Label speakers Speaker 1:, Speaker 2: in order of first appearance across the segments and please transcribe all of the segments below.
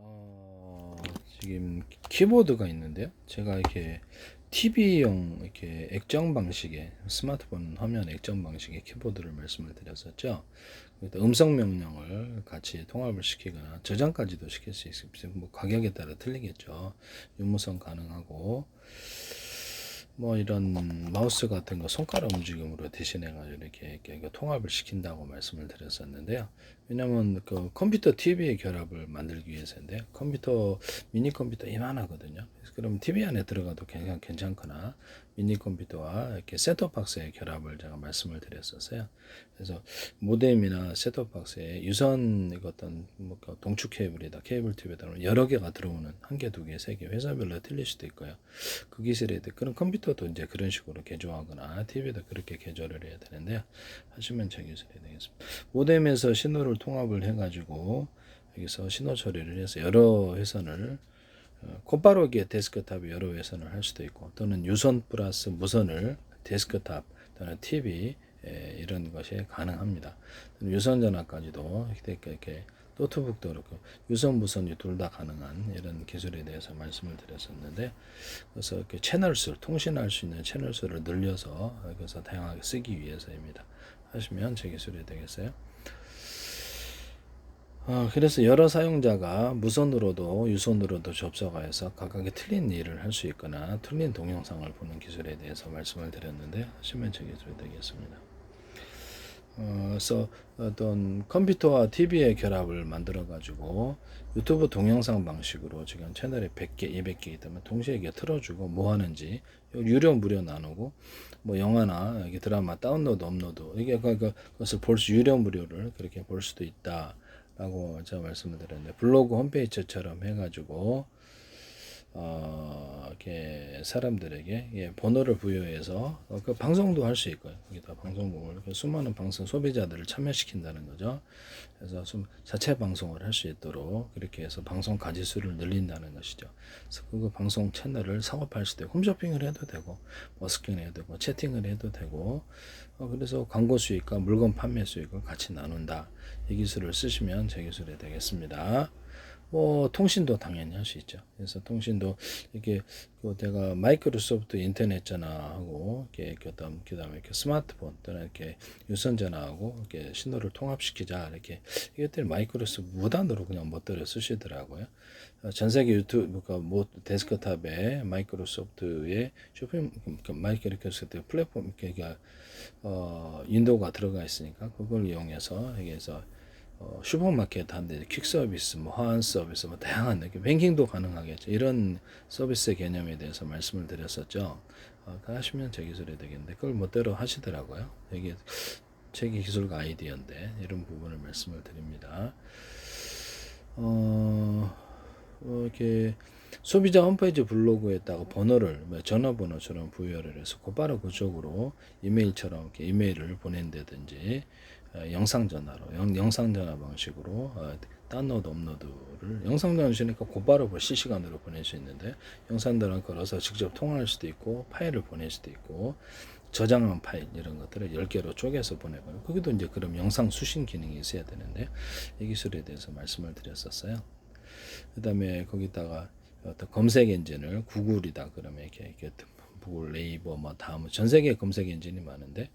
Speaker 1: 어, 지금 키보드가 있는데요. 제가 이렇게 TV용 이렇게 액정 방식의 스마트폰 화면 액정 방식의 키보드를 말씀을 드렸었죠. 그러니까 음성 명령을 같이 통합을 시키거나 저장까지도 시킬 수 있습니다. 뭐 가격에 따라 틀리겠죠. 유무선 가능하고 뭐 이런 마우스 같은 거 손가락 움직임으로 대신해 가지고 이렇게 통합을 시킨다고 말씀을 드렸었는데요. 왜냐면 그 컴퓨터 TV의 결합을 만들기 위해서인데 컴퓨터 미니 컴퓨터 이만하거든요. 그래서 그럼 TV 안에 들어가도 괜찮거나 미니 컴퓨터와 이렇게 셋톱박스의 결합을 제가 말씀을 드렸었어요. 그래서 모뎀이나 셋톱박스에 유선 어떤 뭐 동축 케이블이다 케이블 튜브에다 여러 개가 들어오는 한 개, 두 개, 세 개 회사별로 틀릴 수도 있고요. 그 기술에 대해 그런 컴퓨터도 이제 그런 식으로 개조하거나 TV도 그렇게 개조를 해야 되는데요. 하시면 저 기술이 되겠습니다. 모뎀에서 신호를 통합을 해가지고 여기서 신호 처리를 해서 여러 회선을 곧바로 이게 데스크탑에 여러 회선을 할 수도 있고 또는 유선 플러스 무선을 데스크탑 또는 TV 이런 것이 가능합니다. 유선 전화까지도 이렇게 노트북도 그렇고 유선 무선이 둘 다 가능한 이런 기술에 대해서 말씀을 드렸었는데 그래서 이렇게 채널 수 통신할 수 있는 채널 수를 늘려서 여기서 다양하게 쓰기 위해서입니다. 하시면 제 기술이 되겠어요. 그래서 여러 사용자가 무선으로도 유선으로도 접속하여서 각각의 틀린 일을 할 수 있거나 틀린 동영상을 보는 기술에 대해서 말씀을 드렸는데 하시면 제 기술이 되겠습니다. 그래서 어떤 컴퓨터와 TV의 결합을 만들어 가지고 유튜브 동영상 방식으로 지금 채널에 100개, 200개 있다면 동시에 이게 틀어주고 뭐 하는지 유료 무료 나누고 뭐 영화나 이게 드라마 다운로드 업로드 이게 그것을 볼 수 유료 무료를 그렇게 볼 수도 있다라고 제가 말씀을 드렸는데 블로그 홈페이지처럼 해가지고 이렇게 사람들에게 번호를 부여해서 그 방송도 할 수 있고요. 거기다 방송국을 수많은 방송 소비자들을 참여시킨다는 거죠. 그래서 자체 방송을 할 수 있도록 그렇게 해서 방송 가지수를 늘린다는 것이죠. 그래서 그 방송 채널을 사업할 수도 있고 홈쇼핑을 해도 되고 머스킹을 해도 되고 채팅을 해도 되고 그래서 광고 수익과 물건 판매 수익을 같이 나눈다. 이 기술을 쓰시면 제 기술이 되겠습니다. 뭐 통신도 당연히 할 수 있죠. 그래서 통신도 이게 그 내가 마이크로소프트 인터넷 전화하고 이렇게 그다음에 이렇게 스마트폰 또는 이렇게 유선 전화하고 이렇게 신호를 통합시키자 이렇게 이것들 마이크로소프트 무단으로 그냥 멋대로 쓰시더라고요. 전 세계 유튜브 뭐 데스크탑에 마이크로소프트의 쇼핑 마이크로소프트 플랫폼 이렇게 윈도우가 들어가 있으니까 그걸 이용해서 여기에서 슈퍼마켓 한데 퀵 서비스, 뭐 화환 서비스, 뭐 다양한 뱅킹도 가능하겠죠. 이런 서비스 개념에 대해서 말씀을 드렸었죠. 하시면 제 기술이 되겠는데 그걸 멋대로 하시더라고요. 이게 제 기술과 아이디어인데 이런 부분을 말씀을 드립니다. 이렇게 소비자 홈페이지 블로그에다가 번호를 전화번호처럼 부여를 해서 곧바로 그쪽으로 이메일처럼 이렇게 이메일을 보낸다든지 영상 전화로 영상 전화 방식으로 다운로드 업로드를 영상 전화시니까 곧바로 실시간으로 보낼 수 있는데 영상들은 걸어서 직접 통화할 수도 있고 파일을 보낼 수도 있고 저장한 파일 이런 것들을 10개로 쪼개서 보내고요. 거기도 이제 그럼 영상 수신 기능이 있어야 되는데 이 기술에 대해서 말씀을 드렸었어요. 그 다음에 거기다가 어떤 검색 엔진을 구글이다 그러면 이렇게 구글, 네이버 뭐 다음 전 세계 검색 엔진이 많은데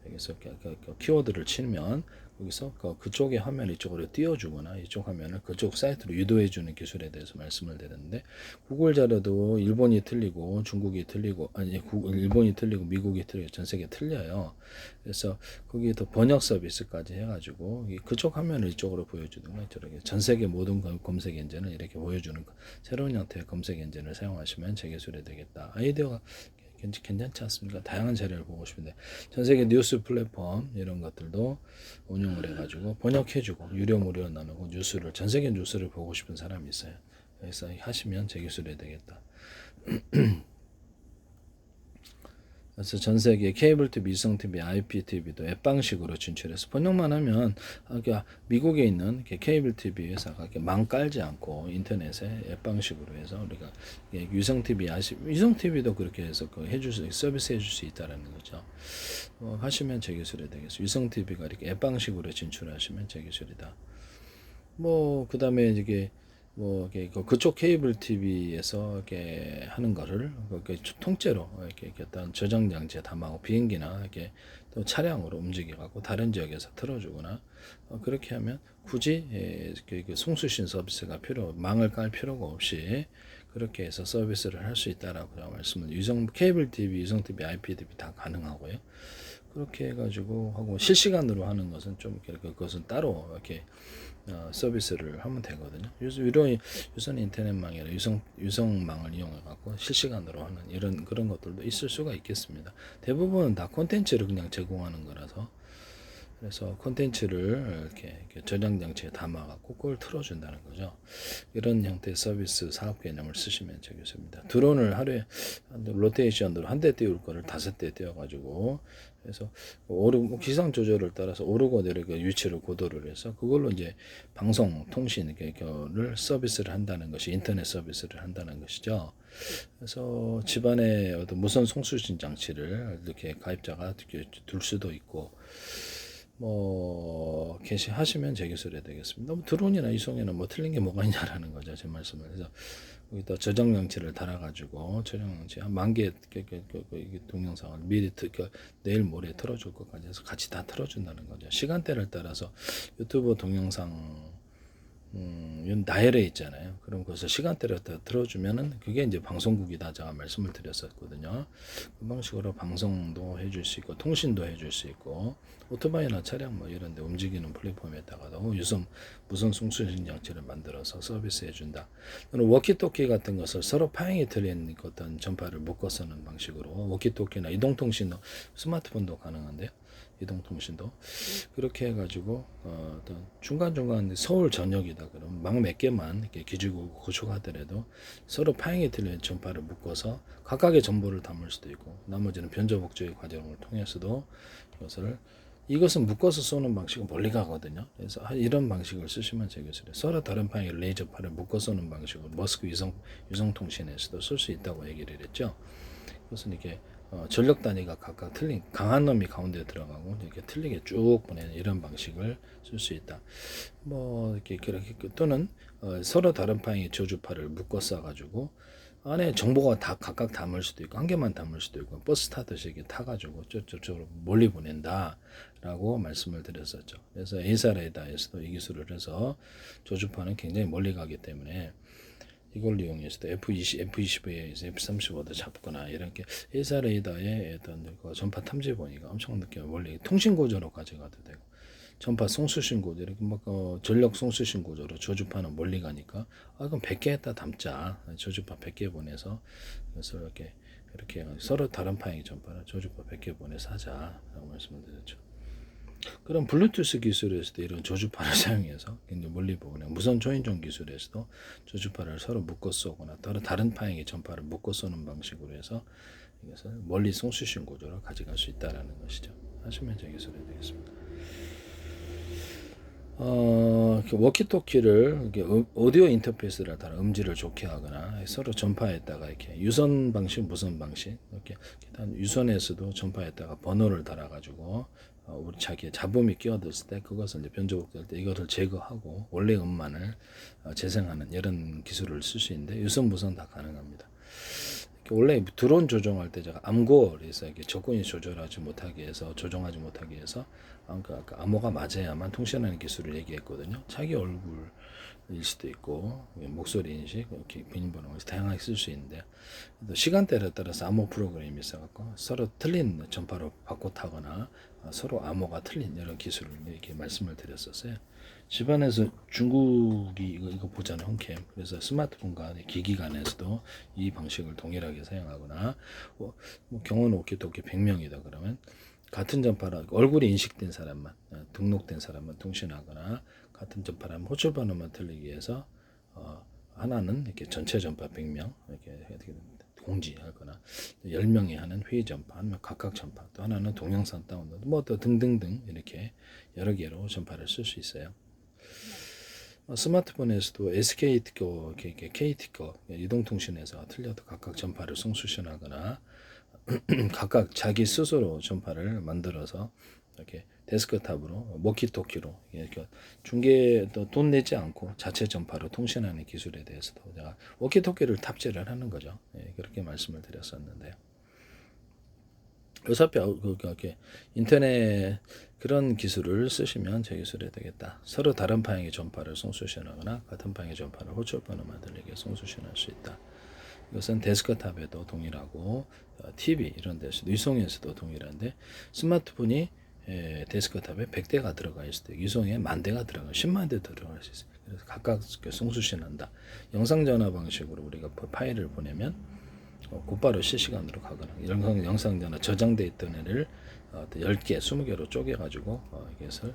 Speaker 1: 여기서 키워드를 치면 여기서 그쪽의 화면 이쪽으로 띄워주거나 이쪽 화면을 그쪽 사이트로 유도해주는 기술에 대해서 말씀을 드렸는데 구글 자료도 일본이 틀리고 중국이 틀리고 아니 일본이 틀리고 미국이 틀리고 전 세계 틀려요. 그래서 거기에 더 번역 서비스까지 해가지고 그쪽 화면을 이쪽으로 보여주는 거 저렇게 전 세계 모든 검색 엔진을 이렇게 보여주는 거 새로운 형태의 검색 엔진을 사용하시면 제 기술이 되겠다. 아이디어가 괜찮지 않습니까? 다양한 자료를 보고 싶은데 전 세계 뉴스 플랫폼 이런 것들도 운영을 해가지고 번역해주고 유료 무료 나누고 뉴스를 전 세계 뉴스를 보고 싶은 사람이 있어요. 그래서 하시면 제 기술이 되겠다. 그래서 전 세계 케이블 TV, 위성 TV, IPTV도 앱 방식으로 진출해서 번역만 하면 미국에 있는 케이블 TV 회사가 망 깔지 않고 인터넷에 앱 방식으로 해서 우리가 위성 TV, 위성 TV도 그렇게 해서 서비스 해줄 수 있다라는 거죠. 하시면 제 기술이 되겠어요. 위성 TV가 이렇게 앱 방식으로 진출하시면 제 기술이다. 뭐 그다음에 이게 뭐 이렇게 그쪽 케이블 TV에서 이렇게 하는 거를 이렇게 통째로 이렇게 어떤 저장 장치에 담아고 비행기나 이렇게 또 차량으로 움직여 갖고 다른 지역에서 틀어주거나 그렇게 하면 굳이 송수신 서비스가 망을 깔 필요가 없이 그렇게 해서 서비스를 할 수 있다라고 제가 말씀을 케이블 TV, 유성 TV, IPTV 다 가능하고요. 그렇게 해가지고 하고 실시간으로 하는 것은 좀 그것은 따로 이렇게 서비스를 하면 되거든요. 유선 인터넷망이 아니라 유성망을 이용해 갖고 실시간으로 하는 이런 그런 것들도 있을 수가 있겠습니다. 대부분은 다 콘텐츠를 그냥 제공하는 거라서 그래서 콘텐츠를 이렇게 저장 장치에 담아 갖고 그걸 틀어준다는 거죠. 이런 형태의 서비스 사업 개념을 쓰시면 되겠습니다. 드론을 하루에 로테이션으로 한 대 띄울 거를 5대 띄워가지고 그래서 기상 조절을 따라서 오르고 내리고 위치를 고도를 해서 그걸로 이제 방송 통신 를 서비스를 한다는 것이 인터넷 서비스를 한다는 것이죠. 그래서 집안에 어떤 무선 송수신 장치를 이렇게 가입자가 둘 수도 있고 뭐 게시하시면 제 기술이 되겠습니다. 뭐 드론이나 이송에는 뭐 틀린 게 뭐가 있냐라는 거죠. 제 말씀을. 그래서 여기다 저장 장치를 달아가지고 저장 장치 한 10,000개 동영상을 미리 내일 모레 틀어줄 것까지 해서 같이 다 틀어준다는 거죠. 시간대를 따라서 유튜브 동영상 나열에 있잖아요. 그럼 거기서 시간대를 들어주면은 그게 이제 방송국이다 제가 말씀을 드렸었거든요. 그 방식으로 방송도 해줄 수 있고 통신도 해줄 수 있고 오토바이나 차량 뭐 이런데 움직이는 플랫폼에다가도 무선 송수신 장치를 만들어서 서비스해 준다. 또는 워키토키 같은 것을 서로 파행이 틀린 어떤 전파를 묶어 쓰는 방식으로 워키토키나 이동통신도 스마트폰도 가능한데요. 이동통신도 그렇게 해가지고 어떤 중간중간 서울 전역이다 그러면 망 몇 개만 이렇게 기지국 구축하더라도 서로 파행이 틀린 전파를 묶어서 각각의 정보를 담을 수도 있고 나머지는 변조복제의 과정을 통해서도 이것은 묶어서 쏘는 방식은 멀리 가거든요. 그래서 이런 방식을 쓰시면 되겠어요. 서로 다른 파행의 레이저파를 묶어 쏘는 방식으로 머스크 유성통신에서도 쓸 수 있다고 얘기를 했죠. 그것은 이렇게 전력 단위가 각각 틀린 강한 놈이 가운데 들어가고 이렇게 틀리게 쭉 보내는 이런 방식을 쓸 수 있다. 뭐 이렇게 또는 서로 다른 파행의 저주파를 묶어 쏴가지고 안에 정보가 다 각각 담을 수도 있고 한 개만 담을 수도 있고 버스 타듯이 이렇게 타가지고 저쪽으로 멀리 보낸다라고 말씀을 드렸었죠. 그래서 A사 레이더에서도 이 기술을 해서 저주파는 굉장히 멀리 가기 때문에 이걸 이용해서 F20A에서 F35도 잡거나 이렇게 A사 레이더의 어떤 전파 탐지 보니까 엄청 늦게 멀리 통신 구조로 가져가도 되고 전파 송수신 구조 이렇게 막 전력 송수신 구조로 저주파는 멀리 가니까 그럼 100개에다 담자 저주파 100개 보내서 그래서 이렇게 서로 다른 파행의 전파를 저주파 100개 보내서 하자라고 말씀을 드렸죠. 그럼 블루투스 기술에서도 이런 저주파를 사용해서 굉장히 멀리 보거나 무선 초인종 기술에서도 저주파를 서로 묶어 쏘거나 다른 파행의 전파를 묶어 쏘는 방식으로 해서 이것을 멀리 송수신 구조로 가져갈 수 있다라는 것이죠. 하시면 제 기술이 되겠습니다. 워키토키를 오디오 인터페이스를 따라 음질을 좋게 하거나 서로 전파에다가 이렇게 유선 방식, 무선 방식 이렇게 일단 유선에서도 전파에다가 번호를 달아가지고 우리 자기의 잡음이 끼어들었을 때 그것을 이제 변조복될 때 이것을 제거하고 원래 음만을 재생하는 이런 기술을 쓸 수 있는데 유선, 무선 다 가능합니다. 원래 드론 조종할 때 제가 암고에서 이렇게 적군이 조정하지 못하게 해서 암호가 맞아야만 통신하는 기술을 얘기했거든요. 자기 얼굴일 수도 있고 목소리 인식, 비밀번호 다양하게 쓸 수 있는데 시간대에 따라서 암호 프로그램이 있어갖고 서로 틀린 전파로 바꿔 타거나 서로 암호가 틀린 이런 기술을 이렇게 말씀을 드렸었어요. 집안에서 중국이 이거 보잖아요. 홈캠. 그래서 스마트폰과 기기 간에서도 이 방식을 동일하게 사용하거나 뭐 경호는 오키토키 100명이다 그러면 같은 전파라 얼굴이 인식된 사람만 등록된 사람만 통신하거나 같은 전파라면 호출 번호만 틀리기 위해서 하나는 이렇게 전체 전파 100명 이렇게 공지하거나 10명이 하는 회의 전파 아니면 각각 전파 또 하나는 동영상 다운로드 뭐 또 등등등 이렇게 여러 개로 전파를 쓸 수 있어요. 스마트폰에서도 SK 거, KT 거 이동통신에서 틀려도 각각 전파를 송수신하거나 각각 자기 스스로 전파를 만들어서 이렇게 데스크탑으로 워키토키로 이렇게 중계 돈 내지 않고 자체 전파로 통신하는 기술에 대해서도 제가 워키토키를 탑재를 하는 거죠. 예, 그렇게 말씀을 드렸었는데요. 어차피 그렇게 인터넷 그런 기술을 쓰시면 제 기술이 되겠다. 서로 다른 방향의 전파를 송수신하거나 같은 방향의 전파를 호출번호 만들기 송수신할 수 있다. 이것은 데스크탑에도 동일하고 TV 이런 데서도 위성에서도 동일한데 스마트폰이 데스크탑에 100대가 들어가 있을 때 위성에 10,000대가 들어가 10만 대 들어갈 수 있어요. 그래서 각각 송수신한다. 영상 전화 방식으로 우리가 파일을 보내면 곧바로 실시간으로 가거나 영상 전화 저장돼 있던 애를 10개, 20개로 쪼개가지고 이것을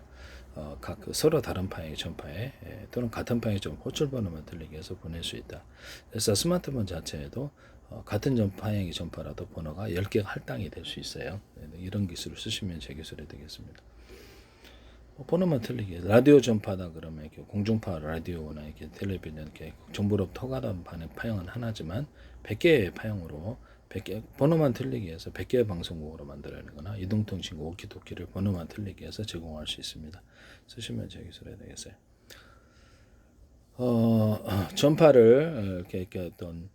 Speaker 1: 각 서로 다른 방향의 전파에 또는 같은 방향의 좀 호출번호만 들리게 해서 보낼 수 있다. 그래서 스마트폰 자체에도 같은 방향의 전파라도 번호가 10개가 할당이 될 수 있어요. 이런 기술을 쓰시면 제 기술이 되겠습니다. 번호만 틀리게 라디오 전파다 그러면 이렇게 공중파 라디오나 이렇게 텔레비전 이렇게 정보로 터가던 파형은 하나지만 100개의 파형으로 100개 번호만 틀리게 해서 100개의 방송국으로 만들어내거나 이동통신국 워키토키를 번호만 틀리게 해서 제공할 수 있습니다. 쓰시면 제 기술이 되겠어요. 전파를 이렇게 어떤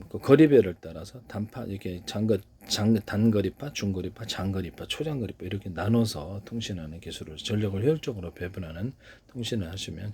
Speaker 1: 그 거리별을 따라서 단파 이렇게 단거리파, 중거리파, 장거리파, 초장거리파 이렇게 나눠서 통신하는 기술을 전력을 효율적으로 배분하는 통신을 하시면